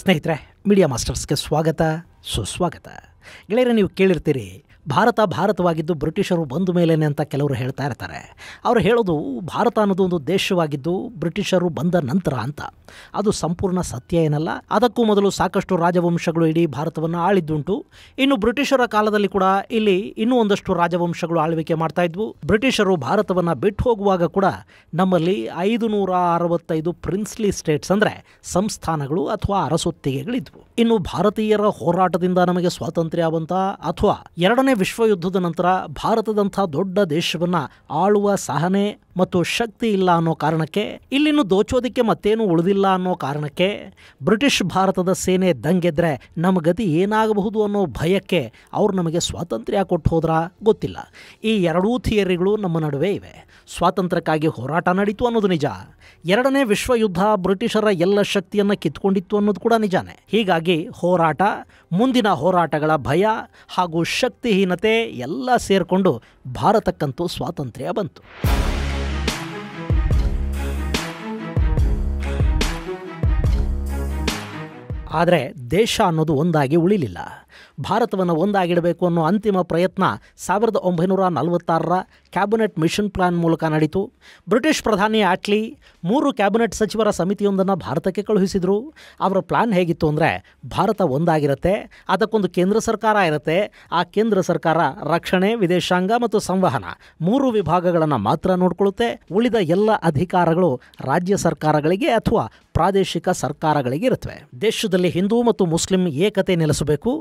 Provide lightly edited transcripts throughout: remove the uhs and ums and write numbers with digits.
ಸ್ನೇಹಿತರೆ, ಮೀಡಿಯಾ ಮಾಸ್ಟರ್ಸ್ಗೆ ಸ್ವಾಗತ ಸುಸ್ವಾಗತ. ಗೆಳೆಯರೆ, ನೀವು ಕೇಳಿರ್ತೀರಿ ಭಾರತವಾಗಿದ್ದು ಬ್ರಿಟಿಷರು ಬಂದ ಮೇಲೇನೆ ಅಂತ ಕೆಲವರು ಹೇಳ್ತಾ ಇರ್ತಾರೆ. ಅವರು ಹೇಳೋದು ಭಾರತ ಅನ್ನೋದು ಒಂದು ದೇಶವಾಗಿದ್ದು ಬ್ರಿಟಿಷರು ಬಂದ ನಂತರ ಅಂತ. ಅದು ಸಂಪೂರ್ಣ ಸತ್ಯ ಏನಲ್ಲ. ಅದಕ್ಕೂ ಮೊದಲು ಸಾಕಷ್ಟು ರಾಜವಂಶಗಳು ಇಡೀ ಭಾರತವನ್ನು ಆಳಿದ್ದುಂಟು. ಇನ್ನು ಬ್ರಿಟಿಷರ ಕಾಲದಲ್ಲಿ ಕೂಡ ಇಲ್ಲಿ ಇನ್ನೂ ಒಂದಷ್ಟು ರಾಜವಂಶಗಳು ಆಳ್ವಿಕೆ ಮಾಡ್ತಾ ಇದ್ವು. ಬ್ರಿಟಿಷರು ಭಾರತವನ್ನು ಬಿಟ್ಟು ಹೋಗುವಾಗ ಕೂಡ ನಮ್ಮಲ್ಲಿ 565 ಪ್ರಿನ್ಸ್ಲಿ ಸ್ಟೇಟ್ಸ್ ಅಂದರೆ ಸಂಸ್ಥಾನಗಳು ಅಥವಾ ಅರಸೊತ್ತಿಗೆಗಳಿದ್ವು. ಇನ್ನು ಭಾರತೀಯರ ಹೋರಾಟದಿಂದ ನಮಗೆ ಸ್ವಾತಂತ್ರ್ಯ ಬಂತ ಅಥವಾ ಎರಡನೇ ವಿಶ್ವಯುದ್ಧದ ನಂತರ ಭಾರತದಂಥ ದೊಡ್ಡ ದೇಶವನ್ನ ಆಳುವ ಸಹನೆ ಮತ್ತು ಶಕ್ತಿ ಇಲ್ಲ ಅನ್ನೋ ಕಾರಣಕ್ಕೆ, ಇಲ್ಲಿನ್ನು ದೋಚೋದಿಕ್ಕೆ ಮತ್ತೇನು ಉಳಿದಿಲ್ಲ ಅನ್ನೋ ಕಾರಣಕ್ಕೆ ಬ್ರಿಟಿಷ್ ಭಾರತದ ಸೇನೆ ದಂಗೆದ್ರೆ ನಮ್ಮ ಗತಿ ಏನಾಗಬಹುದು ಅನ್ನೋ ಭಯಕ್ಕೆ ಅವ್ರು ನಮಗೆ ಸ್ವಾತಂತ್ರ್ಯ ಕೊಟ್ಟು ಹೋದ್ರ ಗೊತ್ತಿಲ್ಲ. ಈ ಎರಡೂ ಥಿಯರಿಗಳು ನಮ್ಮ ನಡುವೆ ಇವೆ. ಸ್ವಾತಂತ್ರ್ಯಕ್ಕಾಗಿ ಹೋರಾಟ ನಡೀತು ಅನ್ನೋದು ನಿಜ. ಎರಡನೇ ವಿಶ್ವಯುದ್ಧ ಬ್ರಿಟಿಷರ ಎಲ್ಲ ಶಕ್ತಿಯನ್ನು ಕಿತ್ಕೊಂಡಿತ್ತು ಅನ್ನೋದು ಕೂಡ ನಿಜಾನೇ. ಹೀಗಾಗಿ ಹೋರಾಟ, ಮುಂದಿನ ಹೋರಾಟಗಳ ಭಯ ಹಾಗೂ ಶಕ್ತಿಹೀನತೆ ಎಲ್ಲ ಸೇರಿಕೊಂಡು ಭಾರತಕ್ಕಂತೂ ಸ್ವಾತಂತ್ರ್ಯ ಬಂತು. ಆದರೆ ದೇಶ ಅನ್ನೋದು ಒಂದಾಗಿ ಉಳಿಲಿಲ್ಲ. ಭಾರತವನ್ನು ಒಂದಾಗಿಡಬೇಕು ಅನ್ನೋ ಅಂತಿಮ ಪ್ರಯತ್ನ 1946ರ ಕ್ಯಾಬಿನೆಟ್ ಮಿಷನ್ ಪ್ಲಾನ್ ಮೂಲಕ ನಡೀತು. ಬ್ರಿಟಿಷ್ ಪ್ರಧಾನಿ ಆಟ್ಲಿ 3 ಕ್ಯಾಬಿನೆಟ್ ಸಚಿವರ ಸಮಿತಿಯೊಂದನ್ನು ಭಾರತಕ್ಕೆ ಕಳುಹಿಸಿದರು. ಅವರ ಪ್ಲಾನ್ ಹೇಗಿತ್ತು ಅಂದರೆ, ಭಾರತ ಒಂದಾಗಿರುತ್ತೆ, ಅದಕ್ಕೊಂದು ಕೇಂದ್ರ ಸರ್ಕಾರ ಇರುತ್ತೆ. ಆ ಕೇಂದ್ರ ಸರ್ಕಾರ ರಕ್ಷಣೆ, ವಿದೇಶಾಂಗ ಮತ್ತು ಸಂವಹನ 3 ವಿಭಾಗಗಳನ್ನು ಮಾತ್ರ ನೋಡಿಕೊಳ್ಳುತ್ತೆ. ಉಳಿದ ಎಲ್ಲ ಅಧಿಕಾರಗಳು ರಾಜ್ಯ ಸರ್ಕಾರಗಳಿಗೆ ಅಥವಾ ಪ್ರಾದೇಶಿಕ ಸರ್ಕಾರಗಳಿಗೆ ಇರುತ್ತವೆ. ದೇಶದಲ್ಲಿ ಹಿಂದೂ ಮತ್ತು ಮುಸ್ಲಿಂ ಏಕತೆ ನೆಲೆಸಬೇಕು,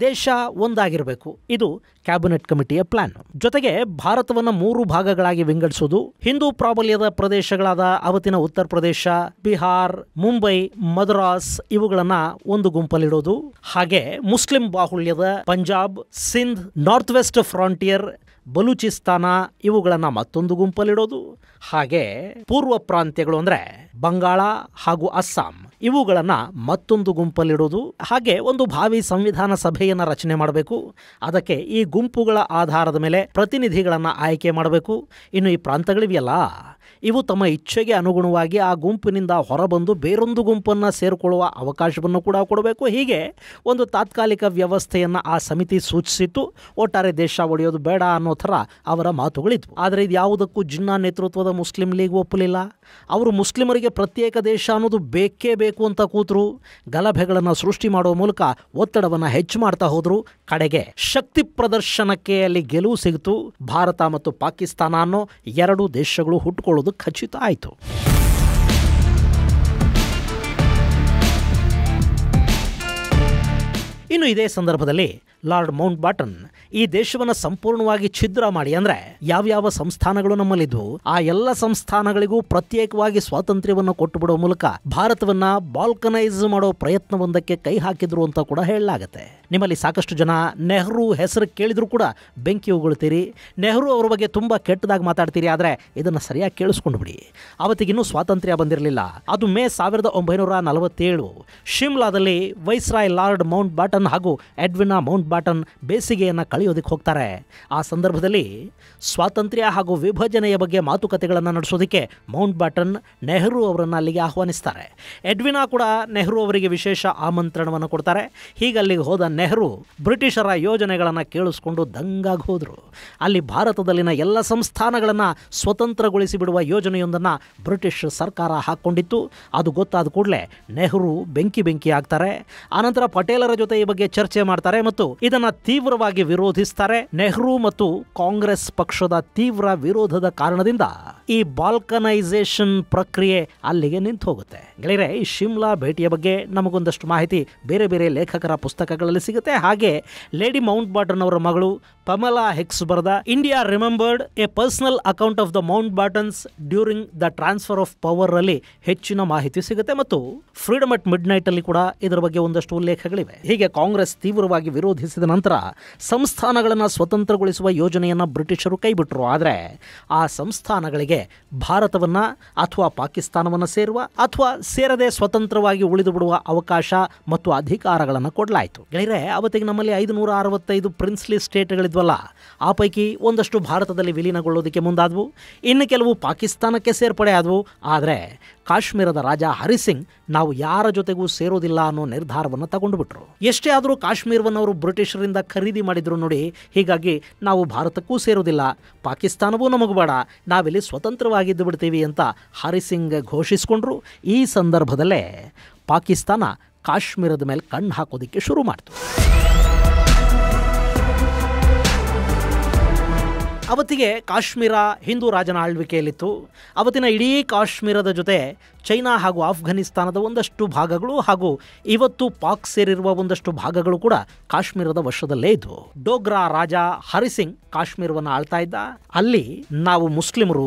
ದೇಶ ಒಂದಾಗಿರಬೇಕು. ಇದು ಕ್ಯಾಬಿನೆಟ್ ಕಮಿಟಿಯ ಪ್ಲಾನ್. ಜೊತೆಗೆ ಭಾರತವನ್ನು 3 ಭಾಗಗಳಾಗಿ ವಿಂಗಡಿಸುವುದು. ಹಿಂದೂ ಪ್ರಾಬಲ್ಯದ ಪ್ರದೇಶಗಳಾದ ಅವತ್ತಿನ ಉತ್ತರ ಪ್ರದೇಶ, ಬಿಹಾರ್, ಮುಂಬೈ, ಮದ್ರಾಸ್ ಇವುಗಳನ್ನ ಒಂದು ಗುಂಪಲ್ಲಿಡೋದು. ಹಾಗೆ ಮುಸ್ಲಿಂ ಬಾಹುಳ್ಯದ Punjab, Sindh, north west frontier, Balochistan ಇವುಗಳನ್ನು ಮತ್ತೊಂದು ಗುಂಪಲ್ಲಿಡೋದು. ಹಾಗೆ ಪೂರ್ವ ಪ್ರಾಂತ್ಯಗಳು ಅಂದರೆ ಬಂಗಾಳ ಹಾಗೂ ಅಸ್ಸಾಂ ಇವುಗಳನ್ನು ಮತ್ತೊಂದು ಗುಂಪಲ್ಲಿಡೋದು. ಹಾಗೆ ಒಂದು ಭಾವಿ ಸಂವಿಧಾನ ಸಭೆಯನ್ನು ರಚನೆ ಮಾಡಬೇಕು. ಅದಕ್ಕೆ ಈ ಗುಂಪುಗಳ ಆಧಾರದ ಮೇಲೆ ಪ್ರತಿನಿಧಿಗಳನ್ನು ಆಯ್ಕೆ ಮಾಡಬೇಕು. ಇನ್ನು ಈ ಪ್ರಾಂತಗಳಿವೆಯಲ್ಲ, ಇವು ತಮ್ಮ ಇಚ್ಛೆಗೆ ಅನುಗುಣವಾಗಿ ಆ ಗುಂಪಿನಿಂದ ಹೊರಬಂದು ಬೇರೊಂದು ಗುಂಪನ್ನು ಸೇರಿಕೊಳ್ಳುವ ಅವಕಾಶವನ್ನು ಕೂಡ ಕೊಡಬೇಕು. ಹೀಗೆ ಒಂದು ತಾತ್ಕಾಲಿಕ ವ್ಯವಸ್ಥೆಯನ್ನು ಆ ಸಮಿತಿ ಸೂಚಿಸಿತ್ತು. ಒಟ್ಟಾರೆ ದೇಶ ಒಡೆಯೋದು ಬೇಡ ಅನ್ನೋ ಥರ ಅವರ ಮಾತುಗಳಿದ್ವು. ಆದರೆ ಇದು ಯಾವುದಕ್ಕೂ ಜಿನ್ನಾ ನೇತೃತ್ವದ ಮುಸ್ಲಿಂ ಲೀಗ್ ಒಪ್ಪಲಿಲ್ಲ. ಅವರು ಮುಸ್ಲಿಮರಿಗೆ ಪ್ರತ್ಯೇಕ ದೇಶ ಅನ್ನೋದು ಬೇಕೇ ಬೇಕು ಅಂತ ಕೂತರು. ಗಲಭೆಗಳನ್ನು ಸೃಷ್ಟಿ ಮಾಡುವ ಮೂಲಕ ಒತ್ತಡವನ್ನು ಹೆಚ್ಚು ಮಾಡ್ತಾ ಹೋದರು. ಕಡೆಗೆ ಶಕ್ತಿ ಪ್ರದರ್ಶನಕ್ಕೆ ಅಲ್ಲಿ ಗೆಲುವು ಸಿಗಿತು. ಭಾರತ ಮತ್ತು ಪಾಕಿಸ್ತಾನ ಅನ್ನೋ 2 ದೇಶಗಳು ಹುಟ್ಟುಕೊಳ್ಳೋದು ಖಚಿತ ಆಯಿತು. ಇನ್ನು ಇದೇ ಸಂದರ್ಭದಲ್ಲಿ ಲಾರ್ಡ್ ಮೌಂಟ್ ಬಾಟನ್ ಈ ದೇಶವನ್ನು ಸಂಪೂರ್ಣವಾಗಿ ಛಿದ್ರ ಮಾಡಿ, ಅಂದರೆ ಯಾವ್ಯಾವ ಸಂಸ್ಥಾನಗಳು ನಮ್ಮಲ್ಲಿದ್ವು ಆ ಎಲ್ಲ ಸಂಸ್ಥಾನಗಳಿಗೂ ಪ್ರತ್ಯೇಕವಾಗಿ ಸ್ವಾತಂತ್ರ್ಯವನ್ನು ಕೊಟ್ಟು ಬಿಡೋ ಮೂಲಕ ಭಾರತವನ್ನ ಬಾಲ್ಕನೈಸ್ ಮಾಡೋ ಪ್ರಯತ್ನವೊಂದಕ್ಕೆ ಕೈ ಹಾಕಿದ್ರು ಅಂತ ಕೂಡ ಹೇಳಲಾಗತ್ತೆ. ನಿಮ್ಮಲ್ಲಿ ಸಾಕಷ್ಟು ಜನ ನೆಹರು ಹೆಸರು ಕೇಳಿದ್ರು ಕೂಡ ಬೆಂಕಿ ಉಗುಳ್ತೀರಿ. ನೆಹರು ಅವರ ಬಗ್ಗೆ ತುಂಬಾ ಕೆಟ್ಟದಾಗಿ ಮಾತಾಡ್ತೀರಿ. ಆದರೆ ಇದನ್ನು ಸರಿಯಾಗಿ ಕೇಳಿಸ್ಕೊಂಡು ಬಿಡಿ. ಅವತ್ತಿಗಿನ್ನೂ ಸ್ವಾತಂತ್ರ್ಯ ಬಂದಿರಲಿಲ್ಲ. ಅದು ಮೇ 1947 ಶಿಮ್ಲಾದಲ್ಲಿ ವೈಸ್ರಾಯ್ ಲಾರ್ಡ್ ಮೌಂಟ್ ಬಾಟನ್ ಹಾಗೂ ಎಡ್ವಿನಾ ಮೌಂಟ್ ಬಾಟನ್ ಬೇಸಿಗೆಯನ್ನು ಕಳೆಯೋದಕ್ಕೆ ಹೋಗ್ತಾರೆ. ಆ ಸಂದರ್ಭದಲ್ಲಿ ಸ್ವಾತಂತ್ರ್ಯ ಹಾಗೂ ವಿಭಜನೆಯ ಬಗ್ಗೆ ಮಾತುಕತೆಗಳನ್ನು ನಡೆಸೋದಕ್ಕೆ ಮೌಂಟ್ ಬಾಟನ್ ನೆಹರು ಅವರನ್ನು ಅಲ್ಲಿಗೆ ಆಹ್ವಾನಿಸ್ತಾರೆ. ಎಡ್ವಿನಾ ಕೂಡ ನೆಹರು ಅವರಿಗೆ ವಿಶೇಷ ಆಮಂತ್ರಣವನ್ನು ಕೊಡ್ತಾರೆ. ಹೀಗೆ ಅಲ್ಲಿಗೆ ಹೋದ ನೆಹರು ಬ್ರಿಟಿಷರ ಯೋಜನೆಗಳನ್ನು ಕೇಳಿಸ್ಕೊಂಡು ದಂಗಾಗಿ ಹೋದರು. ಅಲ್ಲಿ ಭಾರತದಲ್ಲಿನ ಎಲ್ಲ ಸಂಸ್ಥಾನಗಳನ್ನು ಸ್ವತಂತ್ರಗೊಳಿಸಿ ಬಿಡುವ ಯೋಜನೆಯೊಂದನ್ನು ಬ್ರಿಟಿಷ್ ಸರ್ಕಾರ ಹಾಕ್ಕೊಂಡಿತ್ತು. ಅದು ಗೊತ್ತಾದ ಕೂಡಲೇ ನೆಹರು ಬೆಂಕಿ ಆಗ್ತಾರೆ. ಆನಂತರ ಪಟೇಲರ ಜೊತೆ ಈ ಬಗ್ಗೆ ಚರ್ಚೆ ಮಾಡ್ತಾರೆ ಮತ್ತು ಇದನ್ನ ತೀವ್ರವಾಗಿ ವಿರೋಧಿಸ್ತಾರೆ. ನೆಹರು ಮತ್ತು ಕಾಂಗ್ರೆಸ್ ಪಕ್ಷದ ತೀವ್ರ ವಿರೋಧದ ಕಾರಣದಿಂದ ಈ ಬಾಲ್ಕನೈಸೇಷನ್ ಪ್ರಕ್ರಿಯೆ ಅಲ್ಲಿಗೆ ನಿಂತು ಹೋಗುತ್ತೆ. ಗೆಳೆಯರೆ, ಈ ಶಿಮ್ಲಾ ಭೇಟಿಯ ಬಗ್ಗೆ ನಮಗೊಂದಷ್ಟು ಮಾಹಿತಿ ಬೇರೆ ಬೇರೆ ಲೇಖಕರ ಪುಸ್ತಕಗಳಲ್ಲಿ ಸಿಗುತ್ತೆ. ಹಾಗೆ ಲೇಡಿ ಮೌಂಟ್ ಬಾಟನ್ ಅವರ ಮಗಳು ಪಮಲಾ ಹಿಕ್ಸ್ ಬರೆದ India remembered a personal account of the Mountbattens during the transfer of power ಅಲ್ಲಿ ಹೆಚ್ಚಿನ ಮಾಹಿತಿ ಸಿಗುತ್ತೆ. ಮತ್ತು ಫ್ರೀಡಮ್ ಅಟ್ ಮಿಡ್ ನೈಟ್ ಅಲ್ಲಿ ಕೂಡ ಇದರ ಬಗ್ಗೆ ಒಂದಷ್ಟು ಉಲ್ಲೇಖಗಳಿವೆ. ಹೀಗೆ ಕಾಂಗ್ರೆಸ್ ತೀವ್ರವಾಗಿ ವಿರೋಧಿಸಿ ಸಾಧಿಸಿದ ನಂತರ ಸಂಸ್ಥಾನಗಳನ್ನು ಸ್ವತಂತ್ರಗೊಳಿಸುವ ಯೋಜನೆಯನ್ನು ಬ್ರಿಟಿಷರು ಕೈಬಿಟ್ಟರು. ಆದರೆ ಆ ಸಂಸ್ಥಾನಗಳಿಗೆ ಭಾರತವನ್ನು ಅಥವಾ ಪಾಕಿಸ್ತಾನವನ್ನು ಸೇರುವ ಅಥವಾ ಸೇರದೆ ಸ್ವತಂತ್ರವಾಗಿ ಉಳಿದು ಬಿಡುವ ಅವಕಾಶ ಮತ್ತು ಅಧಿಕಾರಗಳನ್ನು ಕೊಡಲಾಯಿತು. ಗೆಳೆಯರೆ, ಅವತ್ತಿಗೆ ನಮ್ಮಲ್ಲಿ 565 ಪ್ರಿನ್ಸ್ಲಿ ಸ್ಟೇಟ್ಗಳಿದ್ವಲ್ಲ, ಆ ಪೈಕಿ ಒಂದಷ್ಟು ಭಾರತದಲ್ಲಿ ವಿಲೀನಗೊಳ್ಳೋದಕ್ಕೆ ಮುಂದಾದವು, ಇನ್ನು ಕೆಲವು ಪಾಕಿಸ್ತಾನಕ್ಕೆ ಸೇರ್ಪಡೆ ಆದವು. ಆದರೆ ಕಾಶ್ಮೀರದ ರಾಜ ಹರಿಸಿಂಗ್ ನಾವು ಯಾರ ಜೊತೆಗೂ ಸೇರೋದಿಲ್ಲ ಅನ್ನೋ ನಿರ್ಧಾರವನ್ನು ತಗೊಂಡು ಬಿಟ್ರು. ಎಷ್ಟೇ ಆದರೂ ಕಾಶ್ಮೀರವನ್ನು ಅವರು ಬ್ರಿಟಿಷರಿಂದ ಖರೀದಿ ಮಾಡಿದ್ರು ನೋಡಿ. ಹೀಗಾಗಿ ನಾವು ಭಾರತಕ್ಕೂ ಸೇರೋದಿಲ್ಲ, ಪಾಕಿಸ್ತಾನವೂ ನಮಗೂ ಬೇಡ, ನಾವಿಲ್ಲಿ ಸ್ವತಂತ್ರವಾಗಿದ್ದು ಬಿಡ್ತೀವಿ ಅಂತ ಹರಿಸಿಂಗ್ ಘೋಷಿಸಿಕೊಂಡ್ರು. ಈ ಸಂದರ್ಭದಲ್ಲೇ ಪಾಕಿಸ್ತಾನ ಕಾಶ್ಮೀರದ ಮೇಲೆ ಕಣ್ಣು ಹಾಕೋದಕ್ಕೆ ಶುರು ಮಾಡ್ತು. ಅವತ್ತಿಗೆ ಕಾಶ್ಮೀರ ಹಿಂದೂ ರಾಜನ ಆಳ್ವಿಕೆಯಲ್ಲಿತ್ತು. ಅವತ್ತಿನ ಇಡೀ ಕಾಶ್ಮೀರದ ಜೊತೆ ಚೈನಾ ಹಾಗೂ ಆಫ್ಘನಿಸ್ತಾನದ ಒಂದಷ್ಟು ಭಾಗಗಳು ಹಾಗೂ ಇವತ್ತು ಪಾಕ್ ಸೇರಿರುವ ಒಂದಷ್ಟು ಭಾಗಗಳು ಕೂಡ ಕಾಶ್ಮೀರದ ವಶದಲ್ಲೇ ಇದ್ವು. ಡೋಗ್ರಾ ರಾಜ ಹರಿಸಿಂಗ್ ಕಾಶ್ಮೀರವನ್ನು ಆಳ್ತಾ ಇದ್ದ. ಅಲ್ಲಿ ನಾವು ಮುಸ್ಲಿಮರು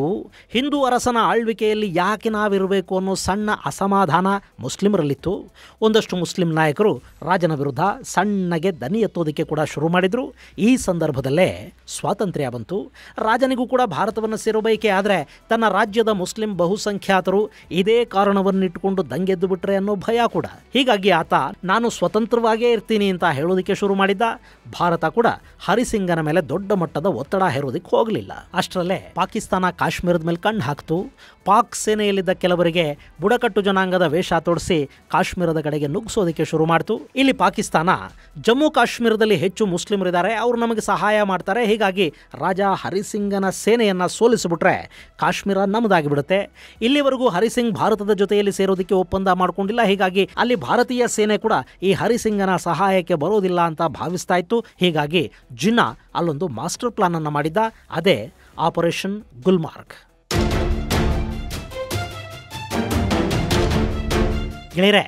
ಹಿಂದೂ ಅರಸನ ಆಳ್ವಿಕೆಯಲ್ಲಿ ಯಾಕೆ ನಾವಿರಬೇಕು ಅನ್ನೋ ಸಣ್ಣ ಅಸಮಾಧಾನ ಮುಸ್ಲಿಮರಲ್ಲಿತ್ತು. ಒಂದಷ್ಟು ಮುಸ್ಲಿಂ ನಾಯಕರು ರಾಜನ ವಿರುದ್ಧ ಸಣ್ಣಗೆ ದನಿ ಎತ್ತೋದಕ್ಕೆ ಕೂಡ ಶುರು ಮಾಡಿದರು. ಈ ಸಂದರ್ಭದಲ್ಲೇ ಸ್ವಾತಂತ್ರ್ಯ ಬಂತು. ರಾಜನಿಗೂ ಕೂಡ ಭಾರತವನ್ನು ಸೇರೋ ಬಯಕೆ. ಆದರೆ ತನ್ನ ರಾಜ್ಯದ ಮುಸ್ಲಿಂ ಬಹುಸಂಖ್ಯಾತರು ಇದೇ ಕಾರಣವನ್ನಿಟ್ಟುಕೊಂಡು ದಂಗೆದ್ದು ಬಿಟ್ರೆ ಅನ್ನೋ ಭಯ ಕೂಡ. ಹೀಗಾಗಿ ಆತ ನಾನು ಸ್ವತಂತ್ರವಾಗೇ ಇರ್ತೀನಿ ಅಂತ ಹೇಳೋದಕ್ಕೆ ಶುರು ಮಾಡಿದ್ದ. ಭಾರತ ಕೂಡ ಹರಿಸಿಂಗನ ಮೇಲೆ ದೊಡ್ಡ ಮಟ್ಟದ ಒತ್ತಡ ಹೇರೋದಕ್ಕೆ ಹೋಗಲಿಲ್ಲ. ಅಷ್ಟರಲ್ಲೇ ಪಾಕಿಸ್ತಾನ ಕಾಶ್ಮೀರದ ಮೇಲೆ ಕಣ್ಣು ಹಾಕ್ತು. ಪಾಕ್ ಸೇನೆಯಲ್ಲಿದ್ದ ಕೆಲವರಿಗೆ ಬುಡಕಟ್ಟು ಜನಾಂಗದ ವೇಷ ತೊಡಿಸಿ ಕಾಶ್ಮೀರದ ಕಡೆಗೆ ನುಗ್ಗಿಸೋದಕ್ಕೆ ಶುರು ಮಾಡ್ತು. ಇಲ್ಲಿ ಪಾಕಿಸ್ತಾನ ಜಮ್ಮು ಕಾಶ್ಮೀರದಲ್ಲಿ ಹೆಚ್ಚು ಮುಸ್ಲಿಮರಿದ್ದಾರೆ, ಅವರು ನಮಗೆ ಸಹಾಯ ಮಾಡ್ತಾರೆ, ಹೀಗಾಗಿ ರಾಜ ಹರಿಸಿಂಗನ ಸೇನೆಯನ್ನು ಸೋಲಿಸಿಬಿಟ್ರೆ ಕಾಶ್ಮೀರ ನಮ್ಮದಾಗಿಬಿಡುತ್ತೆ. ಇಲ್ಲಿವರೆಗೂ ಹರಿಸಿಂಗ್ ಭಾರತದ ಜೊತೆಯಲ್ಲಿ ಸೇರೋದಕ್ಕೆ ಒಪ್ಪಂದ ಮಾಡಿಕೊಂಡಿಲ್ಲ. ಹೀಗಾಗಿ ಅಲ್ಲಿ ಭಾರತೀಯ ಸೇನೆ ಕೂಡ ಈ ಹರಿಸಿಂಗನ ಸಹಾಯಕ್ಕೆ ಬರೋದಿಲ್ಲ ಅಂತ ಭಾವಿಸ್ತಾ ಇತ್ತು. ಹೀಗಾಗಿ ಜಿನ್ನಾ ಅಲ್ಲೊಂದು ಮಾಸ್ಟರ್ ಪ್ಲಾನ್ ಅನ್ನು ಮಾಡಿದ್ದ. ಅದೇ ಆಪರೇಷನ್ ಗುಲ್ಮಾರ್ಗ್. ಗೆಳೆಯರೆ,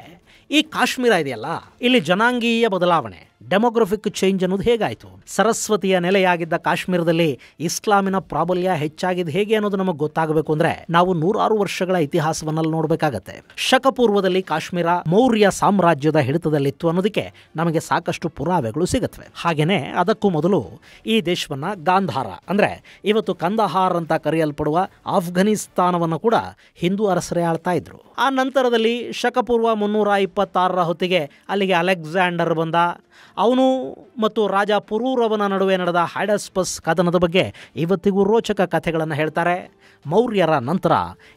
ಈ ಕಾಶ್ಮೀರ ಇದೆಯಲ್ಲ, ಇಲ್ಲಿ ಜನಾಂಗೀಯ ಬದಲಾವಣೆ, ಡೆಮೋಗ್ರಫಿಕ್ ಚೇಂಜ್ ಅನ್ನೋದು ಹೇಗಾಯಿತು? ಸರಸ್ವತಿಯ ನೆಲೆಯಾಗಿದ್ದ ಕಾಶ್ಮೀರದಲ್ಲಿ ಇಸ್ಲಾಮಿನ ಪ್ರಾಬಲ್ಯ ಹೆಚ್ಚಾಗಿದ್ದು ಹೇಗೆ ಅನ್ನೋದು ನಮಗೆ ಗೊತ್ತಾಗಬೇಕು ಅಂದ್ರೆ ನಾವು 100 ವರ್ಷಗಳ ಇತಿಹಾಸವನ್ನ ನೋಡಬೇಕಾಗತ್ತೆ. ಶಕಪೂರ್ವದಲ್ಲಿ ಕಾಶ್ಮೀರ ಮೌರ್ಯ ಸಾಮ್ರಾಜ್ಯದ ಹಿಡಿತದಲ್ಲಿತ್ತು ಅನ್ನೋದಕ್ಕೆ ನಮಗೆ ಸಾಕಷ್ಟು ಪುರಾವೆಗಳು ಸಿಗುತ್ತವೆ. ಹಾಗೇನೆ ಅದಕ್ಕೂ ಮೊದಲು ಈ ದೇಶವನ್ನ ಗಾಂಧಾರ ಅಂದ್ರೆ ಇವತ್ತು ಕಂದಹಾರ್ ಅಂತ ಕರೆಯಲ್ಪಡುವ ಆಫ್ಘನಿಸ್ತಾನವನ್ನು ಕೂಡ ಹಿಂದೂ ಅರಸರೇ ಆಳ್ತಾ ಇದ್ರು. ಆ ನಂತರದಲ್ಲಿ ಶಕಪೂರ್ವ 326ರ ಹೊತ್ತಿಗೆ ಅಲ್ಲಿಗೆ ಅಲೆಕ್ಸಾಂಡರ್ ಬಂದ. ಅವನು ಮತ್ತು ರಾಜ ಪುರೂರವನ ನಡುವೆ ನಡೆದ ಹೈಡಸ್ಪಸ್ ಕದನದ ಬಗ್ಗೆ ಇವತ್ತಿಗೂ ರೋಚಕ ಕಥೆಗಳನ್ನು ಹೇಳ್ತಾರೆ. ಮೌರ್ಯರ ನಂತರ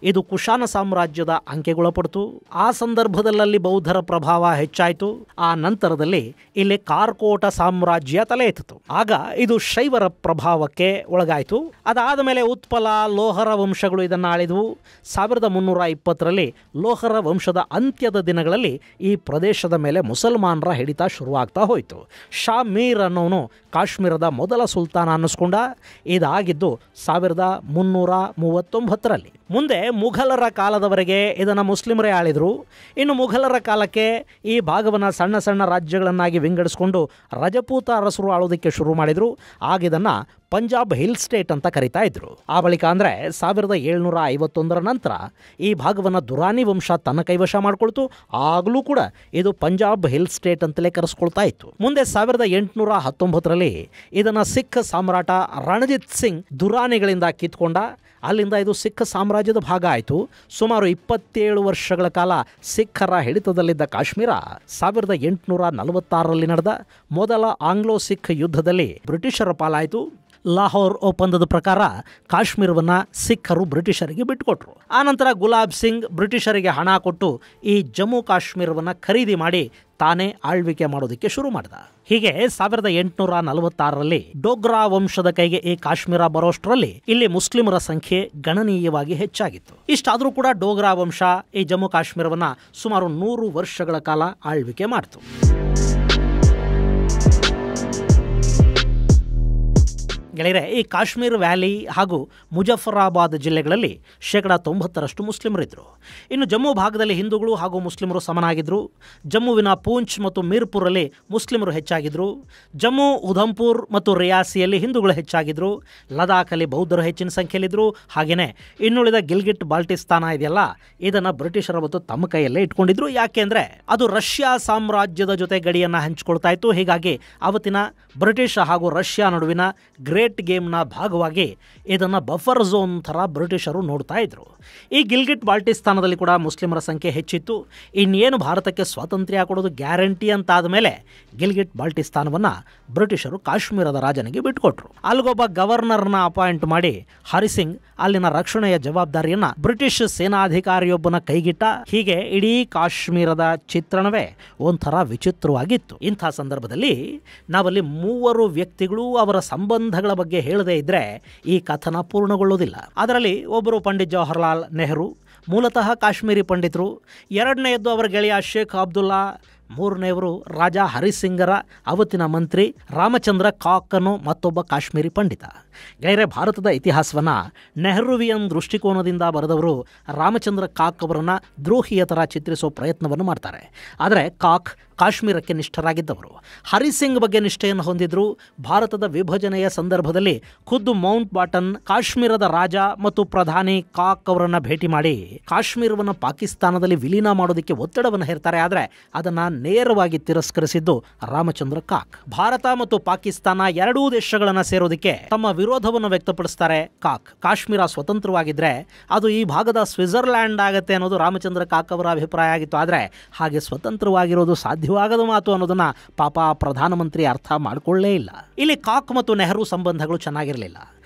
ಇದು ಕುಶಾನ ಸಾಮ್ರಾಜ್ಯದ ಅಂಕೆಗೊಳಪಡ್ತು. ಆ ಸಂದರ್ಭದಲ್ಲಿ ಬೌದ್ಧರ ಪ್ರಭಾವ ಹೆಚ್ಚಾಯಿತು. ಆ ನಂತರದಲ್ಲಿ ಇಲ್ಲಿ ಕಾರ್ಕೋಟ ಸಾಮ್ರಾಜ್ಯ ತಲೆ ಎತ್ತಿತು. ಆಗ ಇದು ಶೈವರ ಪ್ರಭಾವಕ್ಕೆ ಒಳಗಾಯಿತು. ಅದಾದ ಮೇಲೆ ಉತ್ಪಲ, ಲೋಹರ ವಂಶಗಳು ಇದನ್ನು ಆಳಿದವು. 1320ರಲ್ಲಿ ಲೋಹರ ವಂಶದ ಅಂತ್ಯದ ದಿನಗಳಲ್ಲಿ ಈ ಪ್ರದೇಶದ ಮೇಲೆ ಮುಸಲ್ಮಾನರ ಹಿಡಿತ ಶುರುವಾಗ್ತಾ ಹೋಯಿತು. ಶಾ ಮೀರ್ ಅನ್ನೋನು ಕಾಶ್ಮೀರದ ಮೊದಲ ಸುಲ್ತಾನ ಅನ್ನಿಸ್ಕೊಂಡ. ಇದಾಗಿದ್ದು 1339ರಲ್ಲಿ. ಮುಂದೆ ಮುಘಲರ ಕಾಲದವರೆಗೆ ಇದನ್ನು ಮುಸ್ಲಿಮರೇ ಆಳಿದರು. ಇನ್ನು ಮುಘಲರ ಕಾಲಕ್ಕೆ ಈ ಭಾಗವನ್ನು ಸಣ್ಣ ಸಣ್ಣ ರಾಜ್ಯಗಳನ್ನಾಗಿ ವಿಂಗಡಿಸಿಕೊಂಡು ರಜಪೂತ ಅರಸರು ಆಳೋದಕ್ಕೆ ಶುರು ಮಾಡಿದರು. ಆಗಿದನ್ನು ಪಂಜಾಬ್ ಹಿಲ್ ಸ್ಟೇಟ್ ಅಂತ ಕರಿತಾ ಇದ್ರು. ಆ ಬಳಿಕ ಅಂದರೆ 1751ರ ನಂತರ ಈ ಭಾಗವನ್ನು ದುರಾನಿ ವಂಶ ತನ್ನ ಕೈವಶ ಮಾಡಿಕೊಳ್ತು. ಆಗಲೂ ಕೂಡ ಇದು ಪಂಜಾಬ್ ಹಿಲ್ ಸ್ಟೇಟ್ ಅಂತಲೇ ಕರೆಸ್ಕೊಳ್ತಾ ಇತ್ತು. ಮುಂದೆ 1819ರಲ್ಲಿ ಇದನ್ನು ಸಿಖ್ ಸಾಮ್ರಾಟ ರಣಜಿತ್ ಸಿಂಗ್ ದುರಾನಿಗಳಿಂದ ಕಿತ್ಕೊಂಡ. ಅಲ್ಲಿಂದ ಇದು ಸಿಖ್ ಸಾಮ್ರಾಜ್ಯದ ಭಾಗ ಆಯಿತು. ಸುಮಾರು 27 ವರ್ಷಗಳ ಕಾಲ ಸಿಖ್ಖರ ಹಿಡಿತದಲ್ಲಿದ್ದ ಕಾಶ್ಮೀರ 1846ರಲ್ಲಿ ನಡೆದ ಮೊದಲ ಆಂಗ್ಲೋ ಸಿಖ್ ಯುದ್ಧದಲ್ಲಿ ಬ್ರಿಟಿಷರ ಪಾಲಾಯಿತು. ಲಾಹೋರ್ ಒಪ್ಪಂದದ ಪ್ರಕಾರ ಕಾಶ್ಮೀರವನ್ನು ಸಿಖ್ಖರು ಬ್ರಿಟಿಷರಿಗೆ ಬಿಟ್ಟುಕೊಟ್ರು. ಆನಂತರ ಗುಲಾಬ್ ಸಿಂಗ್ ಬ್ರಿಟಿಷರಿಗೆ ಹಣ ಕೊಟ್ಟು ಈ ಜಮ್ಮು ಕಾಶ್ಮೀರವನ್ನು ಖರೀದಿ ಮಾಡಿ ತಾನೇ ಆಳ್ವಿಕೆ ಮಾಡೋದಕ್ಕೆ ಶುರು ಮಾಡಿದ. ಹೀಗೆ 1846ರಲ್ಲಿ ಡೋಗ್ರಾ ವಂಶದ ಕೈಗೆ ಈ ಕಾಶ್ಮೀರ ಬರೋಷ್ಟರಲ್ಲಿ ಇಲ್ಲಿ ಮುಸ್ಲಿಮರ ಸಂಖ್ಯೆ ಗಣನೀಯವಾಗಿ ಹೆಚ್ಚಾಗಿತ್ತು. ಇಷ್ಟಾದರೂ ಕೂಡ ಡೋಗ್ರಾ ವಂಶ ಈ ಜಮ್ಮು ಕಾಶ್ಮೀರವನ್ನು ಸುಮಾರು 100 ವರ್ಷಗಳ ಕಾಲ ಆಳ್ವಿಕೆ ಮಾಡಿತು. ಗೆಳೆಯರೆ, ಈ ಕಾಶ್ಮೀರ್ ವ್ಯಾಲಿ ಹಾಗೂ ಮುಜಫರಾಬಾದ್ ಜಿಲ್ಲೆಗಳಲ್ಲಿ 90% ಮುಸ್ಲಿಮರಿದ್ದರು. ಇನ್ನು ಜಮ್ಮು ಭಾಗದಲ್ಲಿ ಹಿಂದೂಗಳು ಹಾಗೂ ಮುಸ್ಲಿಮರು ಸಮನಾಗಿದ್ದರು. ಜಮ್ಮುವಿನ ಪೂಂಚ್ ಮತ್ತು ಮೀರ್ಪುರಲ್ಲಿ ಮುಸ್ಲಿಮರು ಹೆಚ್ಚಾಗಿದ್ದರು. ಜಮ್ಮು, ಉಧಂಪುರ್ ಮತ್ತು ರಿಯಾಸಿಯಲ್ಲಿ ಹಿಂದೂಗಳು ಹೆಚ್ಚಾಗಿದ್ದರು. ಲದಾಖಲ್ಲಿ ಬೌದ್ಧರು ಹೆಚ್ಚಿನ ಸಂಖ್ಯೆಯಲ್ಲಿದ್ದರು. ಹಾಗೆಯೇ ಇನ್ನುಳಿದ ಗಿಲ್ಗಿಟ್ ಬಾಲ್ಟಿಸ್ತಾನ ಇದೆಯಲ್ಲ, ಇದನ್ನು ಬ್ರಿಟಿಷರ ಮತ್ತು ತಮ್ಮ ಕೈಯಲ್ಲೇ ಇಟ್ಕೊಂಡಿದ್ರು. ಯಾಕೆಂದರೆ ಅದು ರಷ್ಯಾ ಸಾಮ್ರಾಜ್ಯದ ಜೊತೆ ಗಡಿಯನ್ನು ಹಂಚಿಕೊಳ್ತಾ ಇತ್ತು. ಹೀಗಾಗಿ ಅವತ್ತಿನ ಬ್ರಿಟಿಷ್ ಹಾಗೂ ರಷ್ಯಾ ನಡುವಿನ ಗ್ರೇಟ್ ಗೇಮ್ನ ಭಾಗವಾಗಿ ಇದನ್ನು ಬಫರ್ ಝೋನ್ ಥರ ಬ್ರಿಟಿಷರು ನೋಡ್ತಾ ಇದ್ರು. ಈ ಗಿಲ್ಗಿಟ್ ಬಾಲ್ಟಿಸ್ತಾನದಲ್ಲಿ ಕೂಡ ಮುಸ್ಲಿಮರ ಸಂಖ್ಯೆ ಹೆಚ್ಚಿತ್ತು. ಇನ್ನೇನು ಭಾರತಕ್ಕೆ ಸ್ವಾತಂತ್ರ್ಯ ಕೊಡೋದು ಗ್ಯಾರಂಟಿ ಅಂತಾದ ಮೇಲೆ ಗಿಲ್ಗಿಟ್ ಬಾಲ್ಟಿಸ್ತಾನವನ್ನು ಬ್ರಿಟಿಷರು ಕಾಶ್ಮೀರದ ರಾಜನಿಗೆ ಬಿಟ್ಟುಕೊಟ್ರು. ಅಲ್ಲಿಗೊಬ್ಬ ಗವರ್ನರ್ನ ಅಪಾಯಿಂಟ್ ಮಾಡಿ ಹರಿಸಿಂಗ್ ಅಲ್ಲಿನ ರಕ್ಷಣೆಯ ಜವಾಬ್ದಾರಿಯನ್ನು ಬ್ರಿಟಿಷ್ ಸೇನಾಧಿಕಾರಿಯೊಬ್ಬನ ಕೈಗಿಟ್ಟ. ಹೀಗೆ ಇಡೀ ಕಾಶ್ಮೀರದ ಚಿತ್ರಣವೇ ಒಂಥರ ವಿಚಿತ್ರವಾಗಿತ್ತು. ಇಂಥ ಸಂದರ್ಭದಲ್ಲಿ ನಾವಲ್ಲಿ 3 ವ್ಯಕ್ತಿಗಳು ಅವರ ಸಂಬಂಧಗಳ ಬಗ್ಗೆ ಹೇಳದೇ ಇದ್ದರೆ ಈ ಕಥನ ಪೂರ್ಣಗೊಳ್ಳುವುದಿಲ್ಲ. ಅದರಲ್ಲಿ ಒಬ್ಬರು ಪಂಡಿತ್ ಜವಾಹರ್ಲಾಲ್ ನೆಹರು, ಮೂಲತಃ ಕಾಶ್ಮೀರಿ ಪಂಡಿತರು. ಎರಡನೆಯದ್ದು ಅವರ ಗೆಳೆಯ ಶೇಖ್ ಅಬ್ದುಲ್ಲಾ. ಮೂರನೆಯವರು ರಾಜ ಹರಿಸಿಂಗರ ಅವತ್ತಿನ ಮಂತ್ರಿ ರಾಮಚಂದ್ರ ಕಾಕ್ ಅನ್ನೋ ಮತ್ತೊಬ್ಬ ಕಾಶ್ಮೀರಿ ಪಂಡಿತ. ಗೆಳೆಯರೆ, ಭಾರತದ ಇತಿಹಾಸವನ್ನು ನೆಹರುವಿಯನ್ ದೃಷ್ಟಿಕೋನದಿಂದ ಬರೆದವರು ರಾಮಚಂದ್ರ ಕಾಕ್ ಅವರನ್ನು ದ್ರೋಹಿಯ ಥರ ಚಿತ್ರಿಸೋ ಪ್ರಯತ್ನವನ್ನು ಮಾಡ್ತಾರೆ. ಆದರೆ ಕಾಕ್ ಕಾಶ್ಮೀರಕ್ಕೆ ನಿಷ್ಠರಾಗಿದ್ದವರು. ಹರಿಸಿಂಗ್ ಬಗ್ಗೆ ನಿಷ್ಠೆಯನ್ನು ಹೊಂದಿದ್ರು. ಭಾರತದ ವಿಭಜನೆಯ ಸಂದರ್ಭದಲ್ಲಿ ಖುದ್ದು ಮೌಂಟ್ ಬಾಟನ್ ಕಾಶ್ಮೀರದ ರಾಜ ಮತ್ತು ಪ್ರಧಾನಿ ಕಾಕ್ ಅವರನ್ನು ಭೇಟಿ ಮಾಡಿ ಕಾಶ್ಮೀರವನ್ನು ಪಾಕಿಸ್ತಾನದಲ್ಲಿ ವಿಲೀನ ಮಾಡೋದಕ್ಕೆ ಒತ್ತಡವನ್ನು ಹೇರ್ತಾರೆ. ಆದರೆ ಅದನ್ನು ನೇರವಾಗಿ ತಿರಸ್ಕರಿಸಿದ್ದು ರಾಮಚಂದ್ರ ಕಾಕ್. ಭಾರತ ಮತ್ತು ಪಾಕಿಸ್ತಾನ ಎರಡೂ ದೇಶಗಳನ್ನು ಸೇರೋದಕ್ಕೆ ತಮ್ಮ ವಿರೋಧವನ್ನು ವ್ಯಕ್ತಪಡಿಸ್ತಾರೆ ಕಾಕ್. ಕಾಶ್ಮೀರ ಸ್ವತಂತ್ರವಾಗಿದ್ದರೆ ಅದು ಈ ಭಾಗದ ಸ್ವಿಟ್ಜರ್ಲ್ಯಾಂಡ್ ಆಗುತ್ತೆ ಅನ್ನೋದು ರಾಮಚಂದ್ರ ಕಾಕ್ ಅವರ ಅಭಿಪ್ರಾಯ ಆಗಿತ್ತು. ಆದರೆ ಹಾಗೆ ಸ್ವತಂತ್ರವಾಗಿರೋದು ಸಾಧ್ಯವಾಗದ ಮಾತು ಅನ್ನೋದನ್ನು ಪಾಪ ಪ್ರಧಾನಮಂತ್ರಿ ಅರ್ಥ ಮಾಡಿಕೊಳ್ಳೇ ಇಲ್ಲ. ಇಲ್ಲಿ ಕಾಕ್ ಮತ್ತು ನೆಹರು ಸಂಬಂಧಗಳು ಚೆನ್ನಾಗಿರಲಿಲ್ಲ.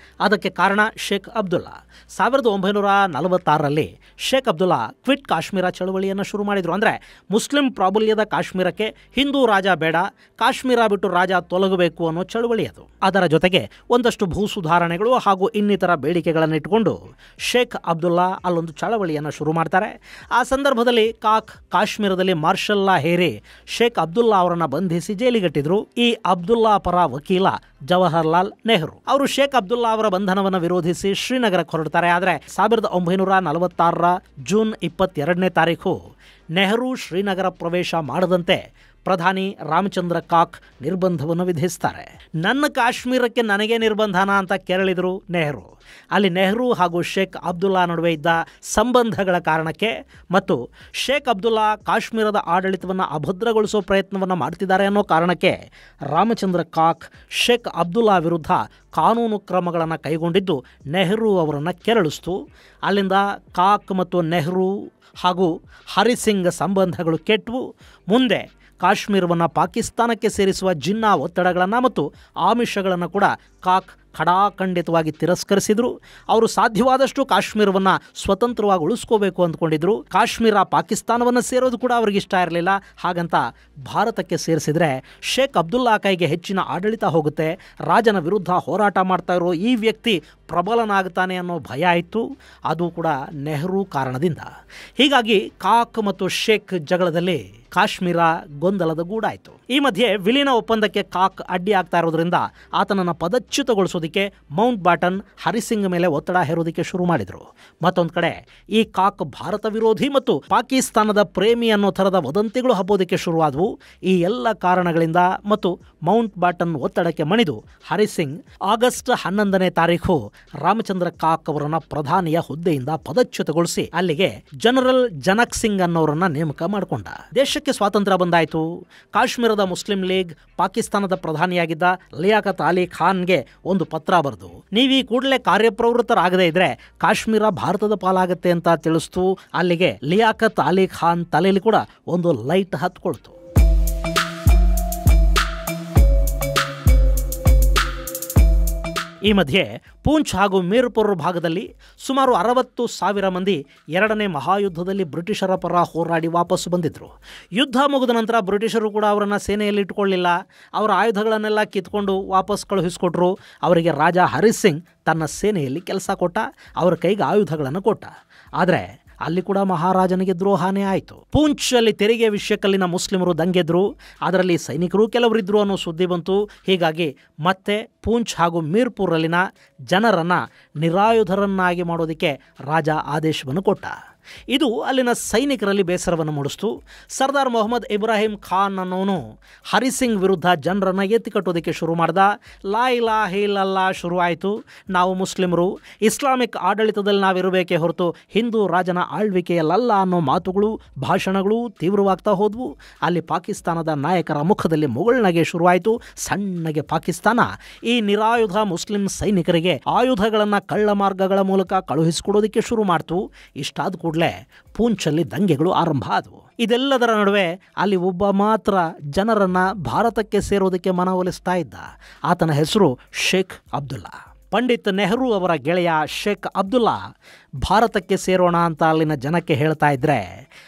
ಅದಕ್ಕೆ ಕಾರಣ ಶೇಖ್ ಅಬ್ದುಲ್ಲಾ. 1946ರಲ್ಲಿ ಶೇಖ್ ಅಬ್ದುಲ್ಲಾ ಕ್ವಿಟ್ ಕಾಶ್ಮೀರ ಚಳವಳಿಯನ್ನು ಶುರು ಮಾಡಿದರು. ಅಂದರೆ ಮುಸ್ಲಿಂ ಪ್ರಾಬಲ್ಯದ ಕಾಶ್ಮೀರಕ್ಕೆ ಹಿಂದೂ ರಾಜ ಬೇಡ, ಕಾಶ್ಮೀರ ಬಿಟ್ಟು ರಾಜ ತೊಲಗಬೇಕು ಅನ್ನೋ ಚಳವಳಿ ಅದು. ಅದರ ಜೊತೆಗೆ ಒಂದಷ್ಟು ಭೂ ಸುಧಾರಣೆಗಳು ಹಾಗೂ ಇನ್ನಿತರ ಬೇಡಿಕೆಗಳನ್ನು ಇಟ್ಟುಕೊಂಡು ಶೇಖ್ ಅಬ್ದುಲ್ಲಾ ಅಲ್ಲೊಂದು ಚಳವಳಿಯನ್ನು ಶುರು ಮಾಡ್ತಾರೆ. ಆ ಸಂದರ್ಭದಲ್ಲಿ ಕಾಕ್ ಕಾಶ್ಮೀರದಲ್ಲಿ ಮಾರ್ಷಲ್ ಲಾ ಹೇರಿ ಶೇಖ್ ಅಬ್ದುಲ್ಲಾ ಅವರನ್ನು ಬಂಧಿಸಿ ಜೈಲಿಗಟ್ಟಿದ್ರು. ಈ ಅಬ್ದುಲ್ಲಾ ಪರ ವಕೀಲ ಜವಾಹರ್ಲಾಲ್ ನೆಹರು ಅವರು ಶೇಖ್ ಅಬ್ದುಲ್ಲಾ ಅವರ ಬಂಧನವನ್ನು ವಿರೋಧಿಸಿ ಶ್ರೀನಗರಕ್ಕೆ ಹೊರಡ್ತಾರೆ. ಆದರೆ 1946ರ ಜೂನ್ 22ನೇ ತಾರೀಕು ನೆಹರು ಶ್ರೀನಗರ ಪ್ರವೇಶ ಮಾಡದಂತೆ ಪ್ರಧಾನಿ ರಾಮಚಂದ್ರ ಕಾಕ್ ನಿರ್ಬಂಧವನ್ನು ವಿಧಿಸ್ತಾರೆ. ನನ್ನ ಕಾಶ್ಮೀರಕ್ಕೆ ನನಗೆ ನಿರ್ಬಂಧನ ಅಂತ ಕೆರಳಿದರು ನೆಹರು. ಅಲ್ಲಿ ನೆಹರು ಹಾಗೂ ಶೇಖ್ ಅಬ್ದುಲ್ಲಾ ನಡುವೆ ಇದ್ದ ಸಂಬಂಧಗಳ ಕಾರಣಕ್ಕೆ ಮತ್ತು ಶೇಖ್ ಅಬ್ದುಲ್ಲಾ ಕಾಶ್ಮೀರದ ಆಡಳಿತವನ್ನು ಅಭದ್ರಗೊಳಿಸೋ ಪ್ರಯತ್ನವನ್ನು ಮಾಡ್ತಿದ್ದಾರೆ ಅನ್ನೋ ಕಾರಣಕ್ಕೆ ರಾಮಚಂದ್ರ ಕಾಕ್ ಶೇಖ್ ಅಬ್ದುಲ್ಲಾ ವಿರುದ್ಧ ಕಾನೂನು ಕ್ರಮಗಳನ್ನು ಕೈಗೊಂಡಿದ್ದು ನೆಹರು ಅವರನ್ನು ಕೆರಳಿಸ್ತು. ಅಲ್ಲಿಂದ ಕಾಕ್ ಮತ್ತು ನೆಹರು ಹಾಗೂ ಹರಿಸಿಂಗ್ ಸಂಬಂಧಗಳು ಕೆಟ್ಟವು. ಮುಂದೆ ಕಾಶ್ಮೀರವನ್ನು ಪಾಕಿಸ್ತಾನಕ್ಕೆ ಸೇರಿಸುವ ಜಿನ್ನಾ ಒತ್ತಡಗಳನ್ನು ಮತ್ತು ಆಮಿಷಗಳನ್ನು ಕೂಡ ಕಾಕ್ ಖಡಾಖಂಡಿತವಾಗಿ ತಿರಸ್ಕರಿಸಿದರು. ಅವರು ಸಾಧ್ಯವಾದಷ್ಟು ಕಾಶ್ಮೀರವನ್ನು ಸ್ವತಂತ್ರವಾಗಿ ಉಳಿಸ್ಕೋಬೇಕು ಅಂದ್ಕೊಂಡಿದ್ರು. ಕಾಶ್ಮೀರ ಪಾಕಿಸ್ತಾನವನ್ನು ಸೇರೋದು ಕೂಡ ಅವ್ರಿಗೆ ಇಷ್ಟ ಇರಲಿಲ್ಲ. ಹಾಗಂತ ಭಾರತಕ್ಕೆ ಸೇರಿಸಿದರೆ ಶೇಖ್ ಅಬ್ದುಲ್ಲಾ ಕೈಗೆ ಹೆಚ್ಚಿನ ಆಡಳಿತ ಹೋಗುತ್ತೆ, ರಾಜನ ವಿರುದ್ಧ ಹೋರಾಟ ಮಾಡ್ತಾ ಇರೋ ಈ ವ್ಯಕ್ತಿ ಪ್ರಬಲನಾಗ್ತಾನೆ ಅನ್ನೋ ಭಯ ಇತ್ತು. ಅದು ಕೂಡ ನೆಹರು ಕಾರಣದಿಂದ. ಹೀಗಾಗಿ ಕಾಕ್ ಮತ್ತು ಶೇಖ್ ಜಗಳದಲ್ಲಿ ಕಾಶ್ಮೀರ ಗೊಂದಲದ ಗೂಡಾಯಿತು. ಈ ಮಧ್ಯೆ ವಿಲೀನ ಒಪ್ಪಂದಕ್ಕೆ ಕಾಕ್ ಅಡ್ಡಿ ಆಗ್ತಾ ಇರೋದ್ರಿಂದ ಆತನನ್ನು ಪದಚ್ಯುತಗೊಳಿಸೋದಕ್ಕೆ ಮೌಂಟ್ ಬಾಟನ್ ಹರಿಸಿಂಗ್ ಮೇಲೆ ಒತ್ತಡ ಹೇರೋದಕ್ಕೆ ಶುರು ಮಾಡಿದರು. ಮತ್ತೊಂದು ಕಡೆ ಈ ಕಾಕ್ ಭಾರತ ವಿರೋಧಿ ಮತ್ತು ಪಾಕಿಸ್ತಾನದ ಪ್ರೇಮಿ ಅನ್ನೋ ಥರದ ವದಂತಿಗಳು ಹಬ್ಬೋದಕ್ಕೆ ಶುರುವಾದವು. ಈ ಎಲ್ಲ ಕಾರಣಗಳಿಂದ ಮತ್ತು ಮೌಂಟ್ ಬಾಟನ್ ಒತ್ತಡಕ್ಕೆ ಮಣಿದು ಹರಿಸಿಂಗ್ ಆಗಸ್ಟ್ 11ನೇ ತಾರೀಕು ರಾಮಚಂದ್ರ ಕಾಕ್ ಅವರನ್ನು ಪ್ರಧಾನಿಯ ಹುದ್ದೆಯಿಂದ ಪದಚ್ಯುತಗೊಳಿಸಿ ಅಲ್ಲಿಗೆ ಜನರಲ್ ಜನಕ್ ಸಿಂಗ್ ಅನ್ನೋರನ್ನ ನೇಮಕ ಮಾಡಿಕೊಂಡ. ದೇಶಕ್ಕೆ ಸ್ವಾತಂತ್ರ್ಯ ಬಂದಾಯಿತು. ಕಾಶ್ಮೀರದ ಮುಸ್ಲಿಂ ಲೀಗ್ ಪಾಕಿಸ್ತಾನದ ಪ್ರಧಾನಿಯಾಗಿದ್ದ ಲಿಯಾಕತ್ ಅಲಿ ಖಾನ್ಗೆ ಒಂದು ಪತ್ರ ಬರೆದು ನೀವೀ ಕೂಡಲೇ ಕಾರ್ಯಪ್ರವೃತ್ತರಾಗದೇ ಇದ್ರೆ ಕಾಶ್ಮೀರ ಭಾರತದ ಪಾಲಾಗತ್ತೆ ಅಂತ ತಿಳಿಸ್ತು. ಅಲ್ಲಿಗೆ ಲಿಯಾಕತ್ ಅಲಿ ಖಾನ್ ತಲೆಯಲ್ಲಿ ಕೂಡ ಒಂದು ಲೈಟ್ ಹತ್ಕೊಳ್ತು. ಈ ಮಧ್ಯೆ ಪೂಂಚ್ ಹಾಗೂ ಮೀರ್ಪುರ್ ಭಾಗದಲ್ಲಿ ಸುಮಾರು 60,000 ಮಂದಿ ಎರಡನೇ ಮಹಾಯುದ್ಧದಲ್ಲಿ ಬ್ರಿಟಿಷರ ಪರ ಹೋರಾಡಿ ವಾಪಸ್ಸು ಬಂದಿದ್ದರು. ಯುದ್ಧ ಮುಗಿದ ನಂತರ ಬ್ರಿಟಿಷರು ಕೂಡ ಅವರನ್ನು ಸೇನೆಯಲ್ಲಿ ಇಟ್ಕೊಳ್ಳಿಲ್ಲ. ಅವರ ಆಯುಧಗಳನ್ನೆಲ್ಲ ಕಿತ್ಕೊಂಡು ವಾಪಸ್ ಕಳುಹಿಸ್ಕೊಟ್ರು. ಅವರಿಗೆ ರಾಜ ಹರಿಸಿಂಗ್ ತನ್ನ ಸೇನೆಯಲ್ಲಿ ಕೆಲಸ ಕೊಟ್ಟ, ಅವರ ಕೈಗೆ ಆಯುಧಗಳನ್ನು ಕೊಟ್ಟ. ಆದರೆ ಅಲ್ಲಿ ಕೂಡ ಮಹಾರಾಜನಿಗೆ ದ್ರೋಹನೇ ಆಯಿತು. ಪೂಂಚಲ್ಲಿ ತೆರಿಗೆ ವಿಷಯಕ್ಕಲ್ಲಿನ ಮುಸ್ಲಿಮರು ದಂಗೆದ್ರು, ಅದರಲ್ಲಿ ಸೈನಿಕರು ಕೆಲವರಿದ್ರು ಅನ್ನೋ ಸುದ್ದಿ ಬಂತು. ಹೀಗಾಗಿ ಮತ್ತೆ ಪೂಂಚ್ ಹಾಗೂ ಮೀರ್ಪುರಲ್ಲಿನ ಜನರನ್ನು ನಿರಾಯುಧರನ್ನಾಗಿ ಮಾಡೋದಕ್ಕೆ ರಾಜ ಆದೇಶವನ್ನು ಕೊಟ್ಟ. ಇದು ಅಲ್ಲಿನ ಸೈನಿಕರಲ್ಲಿ ಬೇಸರವನ್ನು ಮೂಡಿಸ್ತು. ಸರ್ದಾರ್ ಮೊಹಮ್ಮದ್ ಇಬ್ರಾಹಿಂ ಖಾನ್ ಅನ್ನೋನು ಹರಿಸಿಂಗ್ ವಿರುದ್ಧ ಜನರನ್ನು ಎತ್ತಿಕಟ್ಟೋದಕ್ಕೆ ಶುರು ಮಾಡ್ದ. ಲಾ ಇಲಾಹ ಇಲ್ಲಲ್ಲಾಹ್ ಶುರು ಆಯಿತು. ನಾವು ಮುಸ್ಲಿಮರು ಇಸ್ಲಾಮಿಕ್ ಆಡಳಿತದಲ್ಲಿ ನಾವಿರಬೇಕೇ ಹೊರತು ಹಿಂದೂ ರಾಜನ ಆಳ್ವಿಕೆಯಲ್ಲ ಅನ್ನೋ ಮಾತುಗಳು, ಭಾಷಣಗಳು ತೀವ್ರವಾಗ್ತಾ ಹೋದವು. ಅಲ್ಲಿ ಪಾಕಿಸ್ತಾನದ ನಾಯಕರ ಮುಖದಲ್ಲಿ ಮುಗುಳ್ನಗೆ ಶುರುವಾಯಿತು. ಸಣ್ಣಗೆ ಪಾಕಿಸ್ತಾನ ಈ ನಿರಾಯುಧ ಮುಸ್ಲಿಂ ಸೈನಿಕರಿಗೆ ಆಯುಧಗಳನ್ನು ಕಳ್ಳ ಮಾರ್ಗಗಳ ಮೂಲಕ ಕಳುಹಿಸಿಕೊಡೋದಕ್ಕೆ ಶುರು ಮಾಡ್ತು. ಇಷ್ಟಾದ ಕೂಡಲೇ ಪೂಂಚಲ್ಲಿ ದಂಗೆಗಳು ಆರಂಭ ಆದವು. ಇದೆಲ್ಲದರ ನಡುವೆ ಅಲ್ಲಿ ಒಬ್ಬ ಮಾತ್ರ ಜನರನ್ನು ಭಾರತಕ್ಕೆ ಸೇರೋದಕ್ಕೆ ಮನವೊಲಿಸ್ತಾ ಇದ್ದ. ಆತನ ಹೆಸರು ಶೇಖ್ ಅಬ್ದುಲ್ಲಾ. ಪಂಡಿತ್ ನೆಹರು ಅವರ ಗೆಳೆಯ ಶೇಖ್ ಅಬ್ದುಲ್ಲಾ ಭಾರತಕ್ಕೆ ಸೇರೋಣ ಅಂತ ಅಲ್ಲಿನ ಜನಕ್ಕೆ ಹೇಳ್ತಾ ಇದ್ದರೆ,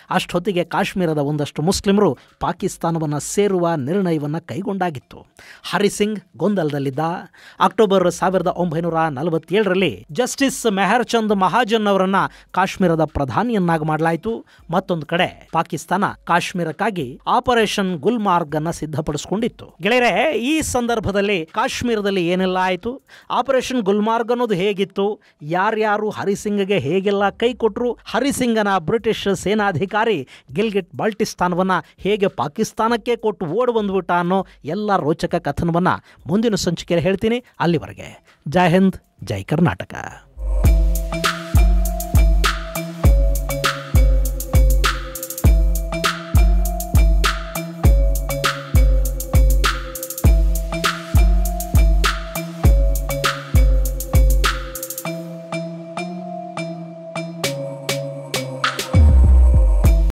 ಅಷ್ಟೊತ್ತಿಗೆ ಕಾಶ್ಮೀರದ ಒಂದಷ್ಟು ಮುಸ್ಲಿಮರು ಪಾಕಿಸ್ತಾನವನ್ನು ಸೇರುವ ನಿರ್ಣಯವನ್ನು ಕೈಗೊಂಡಾಗಿತ್ತು. ಹರಿಸಿಂಗ್ ಗೊಂದಲದಲ್ಲಿದ್ದ. ಅಕ್ಟೋಬರ್ 1947ರಲ್ಲಿ ಜಸ್ಟಿಸ್ ಮೆಹರ್ಚಂದ್ ಮಹಾಜನ್ ಅವರನ್ನು ಕಾಶ್ಮೀರದ ಪ್ರಧಾನಿಯನ್ನಾಗಿ ಮಾಡಲಾಯಿತು. ಮತ್ತೊಂದು ಕಡೆ ಪಾಕಿಸ್ತಾನ ಕಾಶ್ಮೀರಕ್ಕಾಗಿ ಆಪರೇಷನ್ ಗುಲ್ಮಾರ್ಗ್ ಅನ್ನು ಸಿದ್ಧಪಡಿಸಿಕೊಂಡಿತ್ತು. ಗೆಳೆಯರೆ, ಈ ಸಂದರ್ಭದಲ್ಲಿ ಕಾಶ್ಮೀರದಲ್ಲಿ ಏನೆಲ್ಲ ಆಯಿತು, ಆಪರೇಷನ್ ಗುಲ್ಮಾರ್ಗ್ ಅನ್ನೋದು ಹೇಗಿತ್ತು, ಯಾರ್ಯಾರು ಹರಿಸಿಂಗ್ಗೆ ಹೇಗೆಲ್ಲ ಕೈ ಕೊಟ್ಟರು, ಹರಿಸಿಂಗನ ಬ್ರಿಟಿಷ್ ಸೇನಾಧಿಕಾರಿ ಗಿಲ್ಗಿಟ್ ಬಾಲ್ಟಿಸ್ತಾನವನ್ನು ಹೇಗೆ ಪಾಕಿಸ್ತಾನಕ್ಕೆ ಕೊಟ್ಟು ಓಡಿ ಬಂದ್ಬಿಟ್ಟ ಅನ್ನೋ ಎಲ್ಲ ರೋಚಕ ಕಥನವನ್ನು ಮುಂದಿನ ಸಂಚಿಕೆಯಲ್ಲಿ ಹೇಳ್ತೀನಿ. ಅಲ್ಲಿವರೆಗೆ ಜೈ ಹಿಂದ್, ಜೈ ಕರ್ನಾಟಕ.